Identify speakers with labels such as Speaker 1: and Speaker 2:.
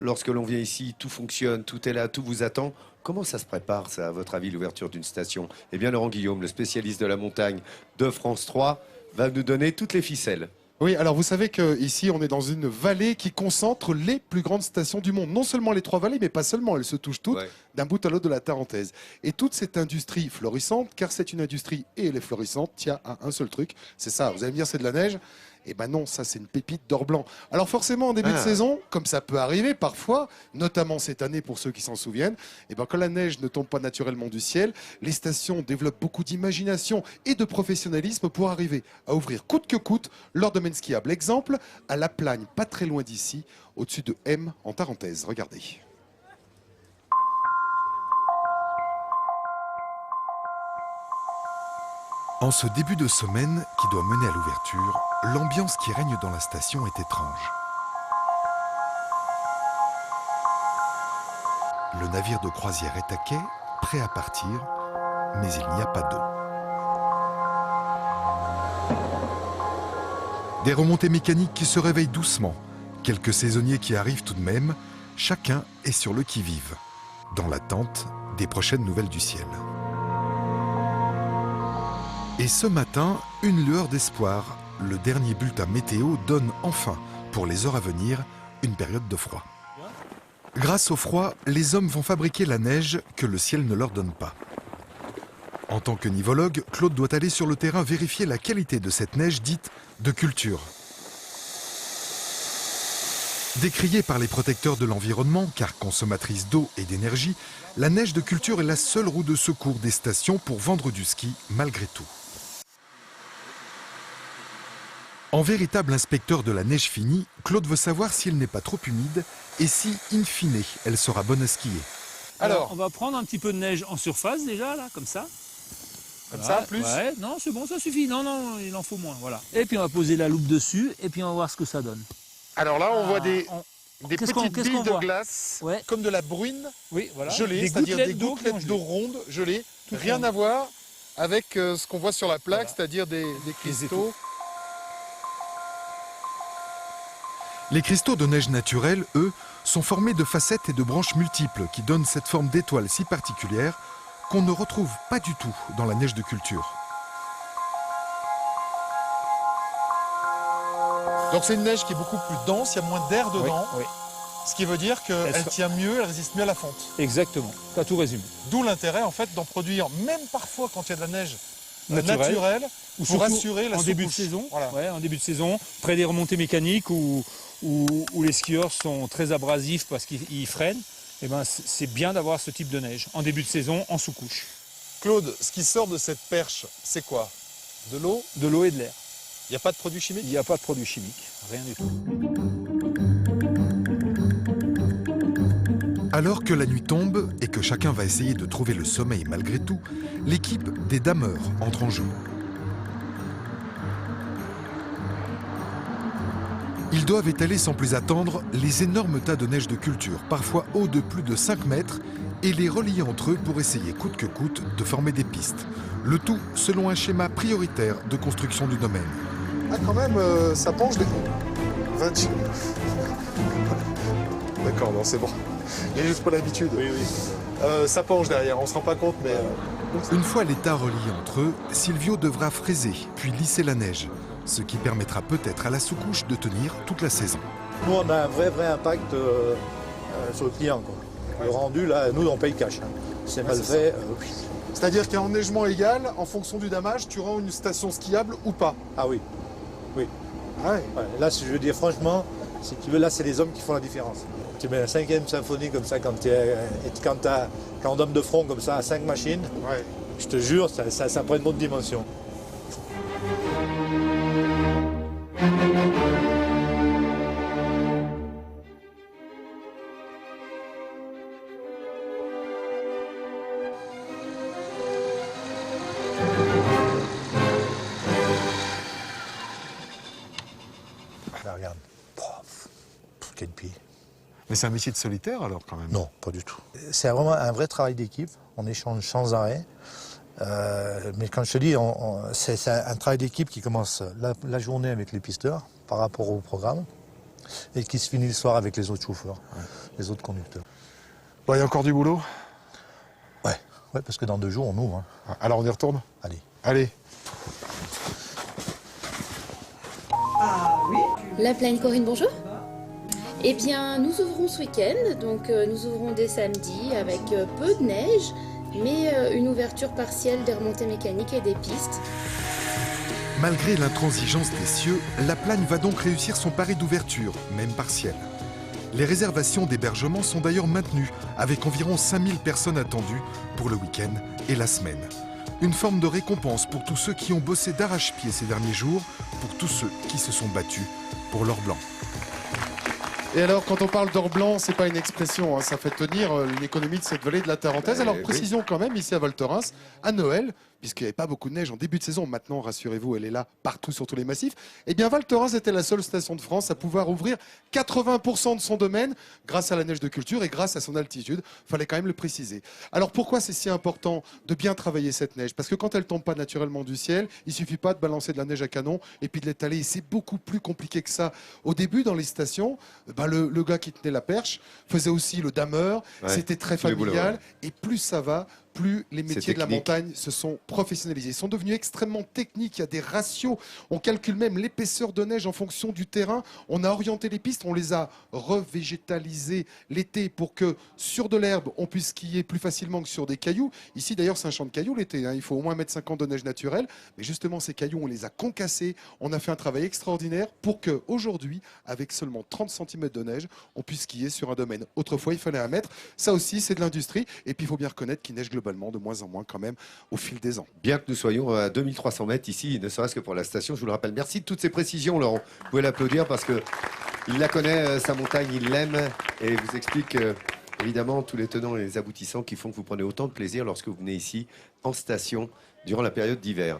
Speaker 1: Lorsque l'on vient ici, tout fonctionne, tout est là, tout vous attend. Comment ça se prépare, ça, à votre avis, l'ouverture d'une station? Eh bien, Laurent Guillaume, le spécialiste de la montagne de France 3, va nous donner toutes les ficelles.
Speaker 2: Oui, alors vous savez qu'ici, on est dans une vallée qui concentre les plus grandes stations du monde. Non seulement les trois vallées, mais pas seulement. Elles se touchent toutes
Speaker 1: Ouais.
Speaker 2: d'un bout à l'autre de la Tarentaise. Et toute cette industrie florissante, car c'est une industrie et elle est florissante, tient à un seul truc. C'est ça, vous allez me dire, c'est de la neige. Eh ben non, ça c'est une pépite d'or blanc. Alors forcément, en début de saison, comme ça peut arriver parfois, notamment cette année pour ceux qui s'en souviennent, eh ben quand la neige ne tombe pas naturellement du ciel, les stations développent beaucoup d'imagination et de professionnalisme pour arriver à ouvrir coûte que coûte leur domaine skiable. Exemple, à La Plagne, pas très loin d'ici, au-dessus de M en Tarentaise. Regardez.
Speaker 3: En ce début de semaine qui doit mener à l'ouverture, l'ambiance qui règne dans la station est étrange. Le navire de croisière est à quai, prêt à partir, mais il n'y a pas d'eau. Des remontées mécaniques qui se réveillent doucement, quelques saisonniers qui arrivent tout de même, chacun est sur le qui-vive, dans l'attente des prochaines nouvelles du ciel. Et ce matin, une lueur d'espoir. Le dernier bulletin météo donne enfin, pour les heures à venir, une période de froid. Grâce au froid, les hommes vont fabriquer la neige que le ciel ne leur donne pas. En tant que nivologue, Claude doit aller sur le terrain vérifier la qualité de cette neige dite de culture. Décriée par les protecteurs de l'environnement, car consommatrice d'eau et d'énergie, la neige de culture est la seule roue de secours des stations pour vendre du ski malgré tout. En véritable inspecteur de la neige finie, Claude veut savoir si elle n'est pas trop humide et si, in fine, elle sera bonne à skier.
Speaker 4: Alors, on va prendre un petit peu de neige en surface déjà, là, comme ça.
Speaker 2: Comme
Speaker 4: voilà.
Speaker 2: ça, plus
Speaker 4: Ouais, non, c'est bon, ça suffit. Non, non, il en faut moins, voilà. Et puis on va poser la loupe dessus et puis on va voir ce que ça donne.
Speaker 2: Alors là, on voit des
Speaker 4: Qu'est-ce
Speaker 2: petites billes
Speaker 4: qu'on
Speaker 2: de
Speaker 4: voit
Speaker 2: glace,
Speaker 4: Ouais.
Speaker 2: comme de la bruine
Speaker 4: Oui, voilà.
Speaker 2: gelée, c'est-à-dire des gouttelettes d'eau ronde gelée. Rien à voir avec ce qu'on voit sur la plaque,
Speaker 4: Voilà.
Speaker 2: c'est-à-dire des cristaux.
Speaker 3: Les cristaux de neige naturelle, eux, sont formés de facettes et de branches multiples qui donnent cette forme d'étoile si particulière qu'on ne retrouve pas du tout dans la neige de culture.
Speaker 2: Donc c'est une neige qui est beaucoup plus dense, il y a moins d'air dedans,
Speaker 4: Oui, oui.
Speaker 2: ce qui veut dire qu'elle tient mieux, elle résiste mieux à la fonte.
Speaker 4: Exactement, tu as tout résumé.
Speaker 2: D'où l'intérêt en fait d'en produire, même parfois quand il y a de la neige
Speaker 4: Naturelle.
Speaker 2: naturelle,
Speaker 4: Ou
Speaker 2: pour
Speaker 4: surtout
Speaker 2: assurer la
Speaker 4: en début de
Speaker 2: sous-couche.
Speaker 4: saison,
Speaker 2: Voilà.
Speaker 4: ouais, en début de saison, près des remontées mécaniques où les skieurs sont très abrasifs parce qu'ils freinent. Eh ben, c'est bien d'avoir ce type de neige en début de saison en sous-couche.
Speaker 2: Claude, ce qui sort de cette perche, c'est quoi? De l'eau?
Speaker 4: De l'eau et de l'air.
Speaker 2: Il n'y a pas de produits chimiques?
Speaker 4: Il n'y a pas de produits chimiques, rien du tout.
Speaker 3: Alors que la nuit tombe et que chacun va essayer de trouver le sommeil malgré tout, l'équipe des dameurs entre en jeu. Ils doivent étaler sans plus attendre les énormes tas de neige de culture, parfois hauts de plus de 5 mètres, et les relier entre eux pour essayer coûte que coûte de former des pistes. Le tout selon un schéma prioritaire de construction du domaine.
Speaker 2: Ah quand même, ça penche des... 20... D'accord, non c'est bon. J'ai juste pas l'habitude. Oui, oui. Ça penche derrière, on se rend pas compte, mais...
Speaker 3: Une fois les tas reliés entre eux, Silvio devra fraiser, puis lisser la neige, ce qui permettra peut-être à la sous-couche de tenir toute la saison.
Speaker 5: Nous, on a un vrai impact sur le client, quoi. Le rendu, là, nous, on paye cash. Hein. C'est mal fait. Oui.
Speaker 2: C'est-à-dire qu'un enneigement égal, en fonction du damage, tu rends une station skiable ou pas?
Speaker 5: Ah oui. Oui.
Speaker 2: Ah ouais.
Speaker 5: Ouais, là, je veux dire, franchement, si tu veux, là, c'est les hommes qui font la différence. Tu mets la 5e symphonie comme ça, quand on donne de front comme ça à 5 machines,
Speaker 2: Ouais.
Speaker 5: je te jure, ça prend une autre dimension. Là, regarde. Quel pied.
Speaker 3: Mais c'est un métier de solitaire alors quand même?
Speaker 5: Non, pas du tout. C'est vraiment un vrai travail d'équipe. On échange sans arrêt. Mais quand je te dis, c'est un travail d'équipe qui commence la journée avec les pisteurs par rapport au programme. Et qui se finit le soir avec les autres chauffeurs, les autres conducteurs.
Speaker 2: Bon, il y a encore du boulot?
Speaker 5: Ouais, parce que dans 2 jours, on ouvre. Hein.
Speaker 2: Alors on y retourne?
Speaker 5: Allez.
Speaker 2: Allez.
Speaker 6: La Plaine Corinne, bonjour. Eh bien, nous ouvrons ce week-end, donc nous ouvrons dès samedi avec peu de neige, mais une ouverture partielle des remontées mécaniques et des pistes.
Speaker 3: Malgré l'intransigeance des cieux, la Plagne va donc réussir son pari d'ouverture, même partielle. Les réservations d'hébergement sont d'ailleurs maintenues, avec environ 5000 personnes attendues pour le week-end et la semaine. Une forme de récompense pour tous ceux qui ont bossé d'arrache-pied ces derniers jours, pour tous ceux qui se sont battus pour l'or blanc.
Speaker 2: Et alors, quand on parle d'or blanc, c'est pas une expression, hein, ça fait tenir l'économie de cette vallée de la Tarentaise. Alors, précision quand même, ici à Val Thorens, à Noël, puisqu'il n'y avait pas beaucoup de neige en début de saison, maintenant, rassurez-vous, elle est là partout sur tous les massifs, eh bien, Val Thorens était la seule station de France à pouvoir ouvrir 80% de son domaine grâce à la neige de culture et grâce à son altitude. Fallait quand même le préciser. Alors, pourquoi c'est si important de bien travailler cette neige? Parce que quand elle tombe pas naturellement du ciel, il suffit pas de balancer de la neige à canon et puis de l'étaler. Et c'est beaucoup plus compliqué que ça. Au début, dans les stations, le gars qui tenait la perche faisait aussi le dameur. C'était très familial. Et plus ça va, plus les métiers de la montagne se sont professionnalisés. Ils sont devenus extrêmement techniques. Il y a des ratios. On calcule même l'épaisseur de neige en fonction du terrain. On a orienté les pistes. On les a revégétalisées l'été pour que sur de l'herbe, on puisse skier plus facilement que sur des cailloux. Ici, d'ailleurs, c'est un champ de cailloux l'été. Hein. Il faut au moins 1,50 m de neige naturelle. Mais justement, ces cailloux, on les a concassés. On a fait un travail extraordinaire pour qu'aujourd'hui, avec seulement 30 cm de neige, on puisse skier sur un domaine. Autrefois, il fallait 1 mètre. Ça aussi, c'est de l'industrie. Et puis, il faut bien reconnaître qu'il neige globalement de moins en moins quand même au fil des ans.
Speaker 1: Bien que nous soyons à 2300 mètres ici, ne serait-ce que pour la station, je vous le rappelle. Merci de toutes ces précisions, Laurent. Vous pouvez l'applaudir parce que il la connaît, sa montagne, il l'aime et vous explique évidemment tous les tenants et les aboutissants qui font que vous prenez autant de plaisir lorsque vous venez ici en station durant la période d'hiver.